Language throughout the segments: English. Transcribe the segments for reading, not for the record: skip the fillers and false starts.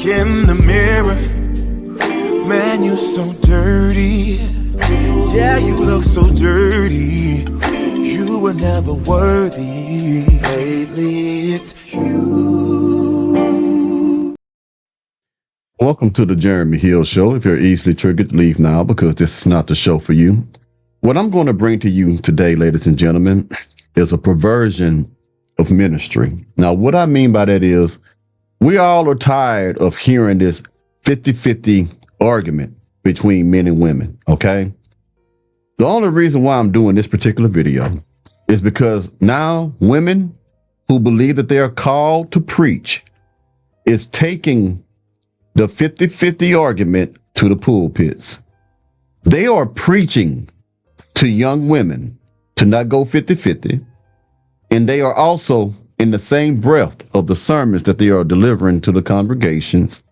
in the mirror. Man, you're so dirty. Yeah, you look so dirty. You were never worthy. Lately, it's you. Welcome to the Jeremy Hill Show. If you're easily triggered, leave now because this is not the show for you. What I'm going to bring to you today, ladies and gentlemen, is a perversion of ministry. Now, what I mean by that is we all are tired of hearing this 50-50 argument between men and women, okay? The only reason why I'm doing this particular video is because now women who believe that they are called to preach is taking the 50-50 argument to the pulpits. They are preaching to young women to not go 50-50, and they are also in the same breath of the sermons that they are delivering to the congregations,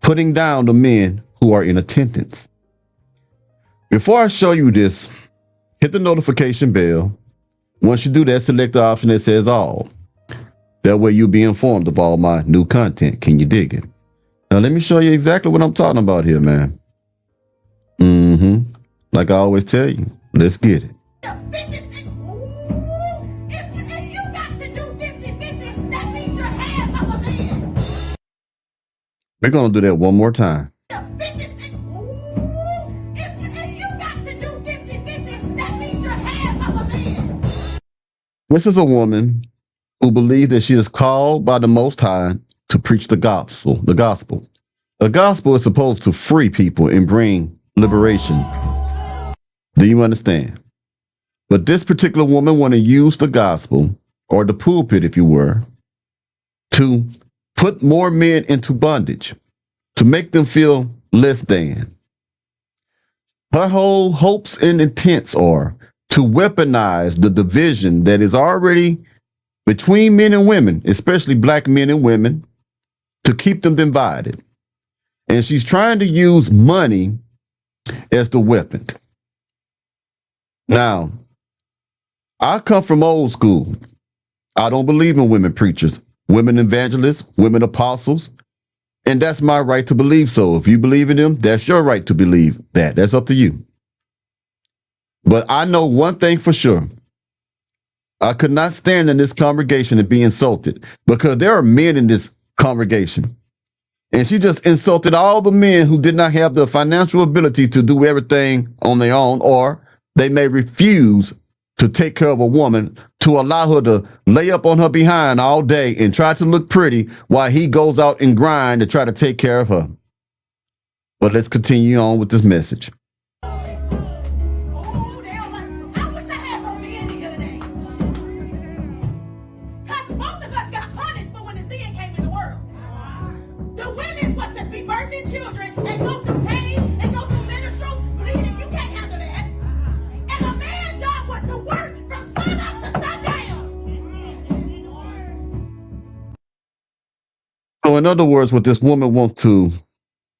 putting down the men who are in attendance. Before I show you this, hit the notification bell. Once you do that, select the option that says all. That way you'll be informed of all my new content. Can you dig it? Now let me show you exactly what I'm talking about here, man. Like I always tell you, let's get it. We're going to do that one more time. This is a woman who believes that she is called by the Most High to preach the gospel. The gospel. The gospel is supposed to free people and bring liberation. Do you understand? But this particular woman want to use the gospel, or the pulpit, if you were, to put more men into bondage, to make them feel less than. Her whole hopes and intents are to weaponize the division that is already between men and women, especially black men and women, to keep them divided. And she's trying to use money as the weapon. Now, I come from old school. I don't believe in women preachers, women evangelists, women apostles, and that's my right to believe so. If you believe in them, that's your right to believe that. That's up to you. But I know one thing for sure. I could not stand in this congregation and be insulted because there are men in this congregation. And she just insulted all the men who did not have the financial ability to do everything on their own, or they may refuse to take care of a woman, to allow her to lay up on her behind all day and try to look pretty while he goes out and grind to try to take care of her. But let's continue on with this message. Children and go through pain and go through menstrual bleeding. You can't handle that. And a man's job was to work from sun up to sundown. So in other words, what this woman wants to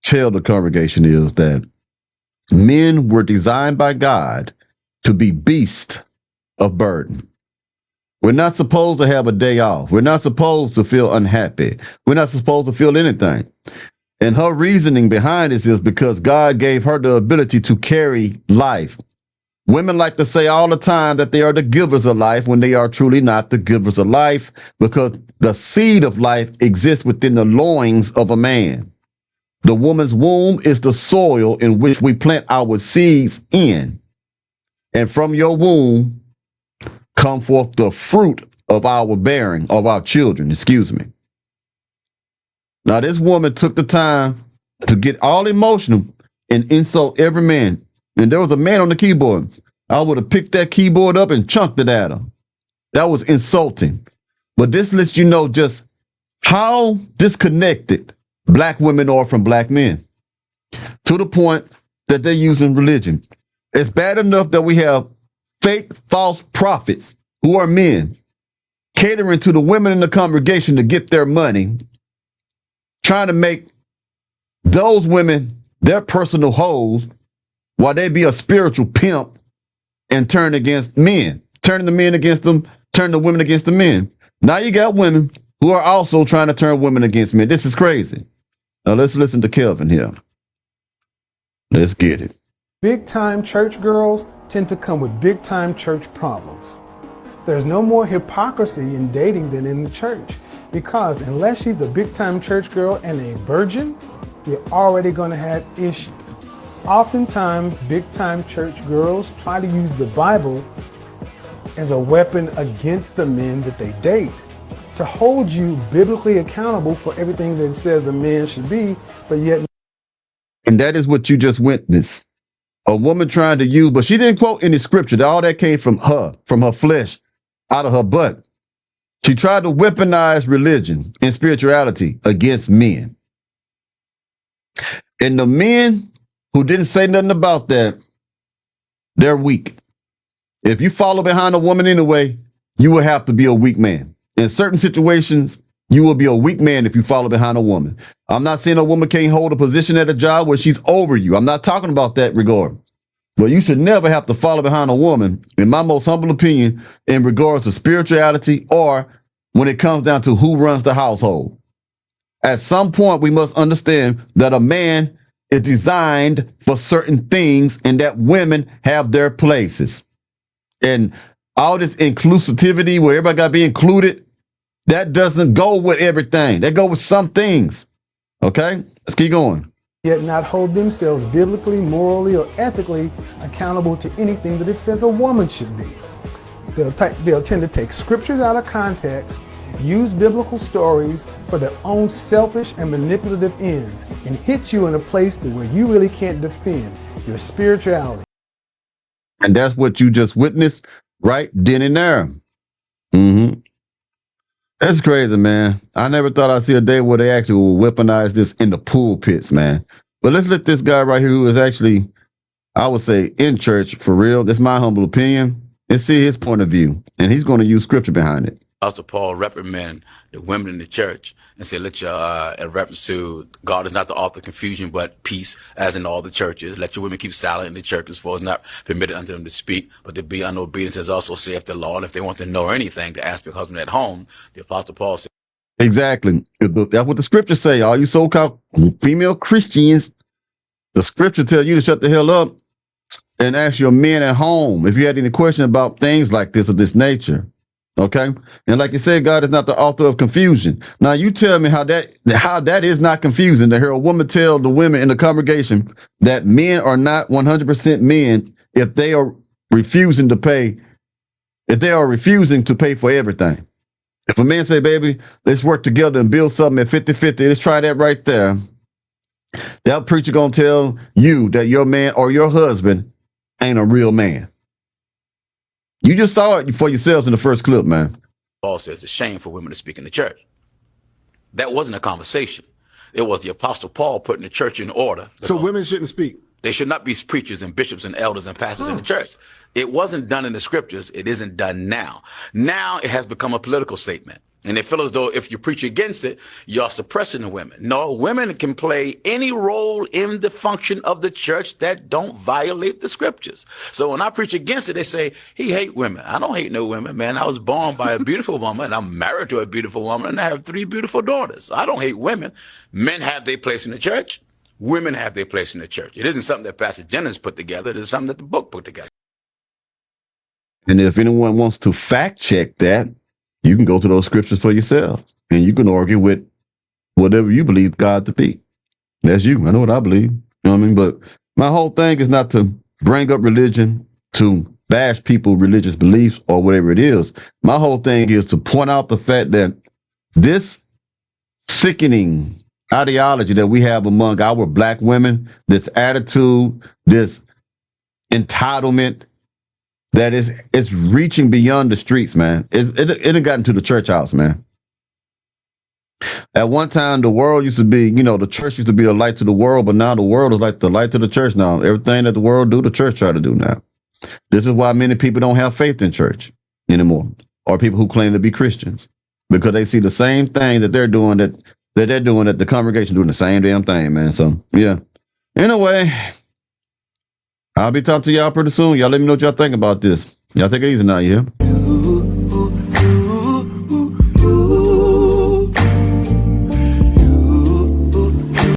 tell the congregation is that men were designed by God to be beasts of burden. We're not supposed to have a day off. We're not supposed to feel unhappy. We're not supposed to feel anything. And her reasoning behind this is because God gave her the ability to carry life. Women like to say all the time that they are the givers of life when they are truly not the givers of life, because the seed of life exists within the loins of a man. The woman's womb is the soil in which we plant our seeds in. And from your womb come forth the fruit of our bearing, of our children, excuse me. Now, this woman took the time to get all emotional and insult every man. And there was a man on the keyboard. I would have picked that keyboard up and chunked it at her. That was insulting. But this lets you know just how disconnected black women are from black men, to the point that they're using religion. It's bad enough that we have fake, false prophets who are men catering to the women in the congregation to get their money, trying to make those women their personal hoes while they be a spiritual pimp and turn against men, turning the men against them, turn the women against the men. Now you got women who are also trying to turn women against men. This is crazy. Now let's listen to Kelvin here. Let's get it. Big time church girls tend to come with big time church problems. There's no more hypocrisy in dating than in the church, because unless she's a big time church girl and a virgin, you're already going to have issues. Oftentimes, big time church girls try to use the Bible as a weapon against the men that they date, to hold you biblically accountable for everything that it says a man should be, but yet. And that is what you just witnessed. A woman trying to use, but she didn't quote any scripture. All that came from her flesh, out of her butt. She tried to weaponize religion and spirituality against men. And the men who didn't say nothing about that, they're weak. If you follow behind a woman anyway, you will have to be a weak man. In certain situations, you will be a weak man if you follow behind a woman. I'm not saying a woman can't hold a position at a job where she's over you. I'm not talking about that regard. But you should never have to follow behind a woman, in my most humble opinion, in regards to spirituality or when it comes down to who runs the household. At some point, we must understand that a man is designed for certain things and that women have their places. And all this inclusivity where everybody got to be included, that doesn't go with everything. That go with some things. Okay, let's keep going. Yet not hold themselves biblically, morally, or ethically accountable to anything that it says a woman should be. They'll tend to take scriptures out of context, use biblical stories for their own selfish and manipulative ends, and hit you in a place where you really can't defend your spirituality. And that's what you just witnessed right then and there. Mm-hmm. That's crazy, man. I never thought I'd see a day where they actually will weaponize this in the pulpits, man. But let's let this guy right here, who is actually, I would say, in church for real, that's my humble opinion, and see his point of view. And he's going to use scripture behind it. Apostle Paul reprimand the women in the church and say, let your, in reference to God is not the author of confusion, but peace, as in all the churches. Let your women keep silent in the churches, for it's not permitted unto them to speak, but to be unobedient, as also saith the law. And if they want to know anything, to ask their husband at home, the Apostle Paul said. Exactly. That's what the scriptures say. All you so-called female Christians, the scripture tell you to shut the hell up and ask your men at home if you had any question about things like this of this nature. Okay. And like you said, God is not the author of confusion. Now you tell me how that is not confusing to hear a woman tell the women in the congregation that men are not 100% men if they are refusing to pay for everything. If a man say, baby, let's work together and build something at 50-50, let's try that right there. That preacher gonna tell you that your man or your husband ain't a real man. You just saw it for yourselves in the first clip, man. Paul says it's a shame for women to speak in the church. That wasn't a conversation. It was the Apostle Paul putting the church in order. So women shouldn't speak? They should not be preachers and bishops and elders and pastors in the church. It wasn't done in the scriptures. It isn't done now. Now it has become a political statement. And they feel as though if you preach against it, you're suppressing the women. No, women can play any role in the function of the church that don't violate the scriptures. So when I preach against it, they say, he hate women. I don't hate no women, man. I was born by a beautiful woman, and I'm married to a beautiful woman, and I have 3 beautiful daughters. I don't hate women. Men have their place in the church. Women have their place in the church. It isn't something that Pastor Jennings put together. It is something that the book put together. And if anyone wants to fact check that, you can go to those scriptures for yourself, and you can argue with whatever you believe God to be. That's you. I know what I believe. You know what I mean? But my whole thing is not to bring up religion, to bash people's religious beliefs or whatever it is. My whole thing is to point out the fact that this sickening ideology that we have among our black women, this attitude, this entitlement, that it's reaching beyond the streets, man. It had gotten to the church house, man. At one time, the world used to be, the church used to be a light to the world, but now the world is like the light to the church now. Everything that the world do, the church try to do now. This is why many people don't have faith in church anymore, or people who claim to be Christians, because they see the same thing that they're doing, that they're doing, that the congregation doing the same damn thing, man. So, yeah. Anyway, I'll be talking to y'all pretty soon. Y'all let me know what y'all think about this. Y'all take it easy now, you hear?